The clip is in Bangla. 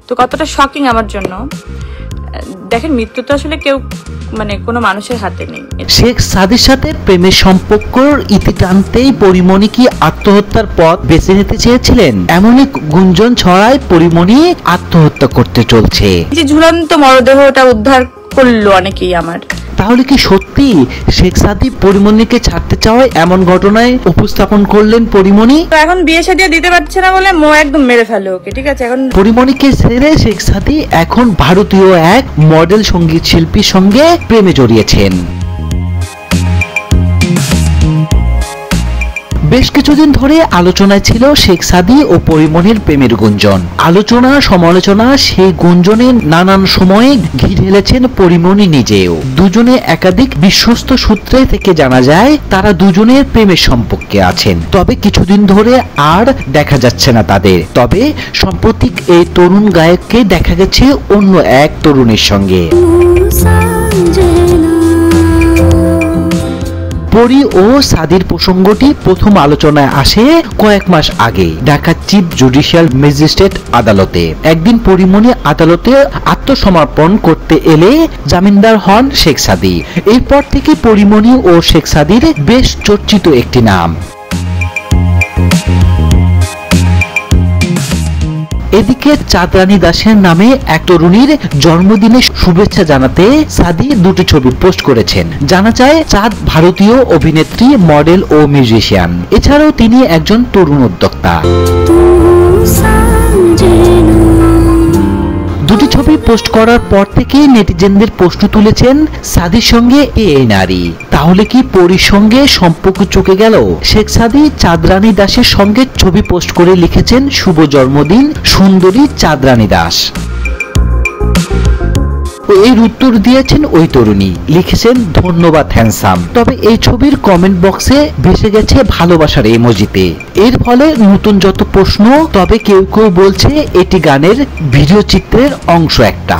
তো কতটা শকিং আমার জন্য। দেখেন, মৃত্যু তো আসলে কেউ মানে কোনো মানুষের হাতে নেই। শেখ সাদির সাথে প্রেমের সম্পর্কর ইতি টানতেই পরিমণি কি আত্মহত্যার পথ বেছে নিতে চেয়েছিলেন? এমনই গুঞ্জন ছড়ায় পরিমণি আত্মহত্যা করতে চলছে। যে ঝুলন্ত মরদেহটা উদ্ধার করলো অনেকেই আমার। তাহলে কি সত্যি শেখ সাদি পরিমণিকে ছাড়তে চাওয়ায় এমন ঘটনায় উপস্থাপন করলেন পরিমণি? তো এখন বিয়ে শাদী দিতে পারছে না বলে মো একদম মেরে ফেলে ওকে, ঠিক আছে? এখন পরিমণিকে ছেড়ে শেখ সাদি এখন ভারতীয় এক মডেল সঙ্গীত শিল্পীর সঙ্গে প্রেমে জড়িয়েছেন। বেশ কিছুদিন ধরে আলোচনায় ছিল শেখ সাদি ও পরিমণির প্রেমের গুঞ্জন। আলোচনা সমালোচনা সেই গুঞ্জনে নানান সময়ে ঘি ঢেলেছেন পরিমণি নিজেও। দুজনে একাধিক বিশ্বস্ত সূত্রে থেকে জানা যায় তারা দুজনের প্রেমের সম্পর্কে আছেন। তবে কিছুদিন ধরে আর দেখা যাচ্ছে না তাদের। তবে সাম্প্রতিক এই তরুণ গায়ককে দেখা গেছে অন্য এক তরুণীর সঙ্গে। পরি ও সাদির প্রসঙ্গটি প্রথম আলোচনায় আসে কয়েক মাস আগে ঢাকার চিফ জুডিশিয়াল ম্যাজিস্ট্রেট আদালতে। একদিন পরিমণি আদালতে আত্মসমর্পণ করতে এলে জামিনদার হন শেখ সাদি। এরপর থেকে পরিমণি ও শেখ সাদির বেশ চর্চিত একটি নাম। এদিকে চাঁদরানী দাসের নামে এক তরুণীর জন্মদিনে শুভেচ্ছা জানাতে সাদি দুটি ছবি পোস্ট করেছেন। জানা যায় চাঁদ ভারতীয় অভিনেত্রী, মডেল ও মিউজিশিয়ান। এছাড়াও তিনি একজন তরুণ উদ্যোক্তা। দুটি ছবি পোস্ট করার পর থেকে নেটিজেনদের প্রশ্ন তুলেছেন সাদির সঙ্গে এই নারী। তাহলে কি পরির সঙ্গে সম্পর্ক চুকে গেল? শেখ সাদি চাঁদরানী দাসের সঙ্গে ছবি পোস্ট করে লিখেছেন শুভ জন্মদিন সুন্দরী চাঁদরানী দাস। এর উত্তর দিয়েছেন ওই তরুণী, লিখেছেন ধন্যবাদ হ্যান্ডসাম। তবে এই ছবির কমেন্ট বক্সে ভেসে গেছে ভালোবাসার ইমোজিতে। এর ফলে নতুন যত প্রশ্ন, তবে কেউ কেউ বলছে এটি গানের ভিডিও চিত্রের অংশ একটা।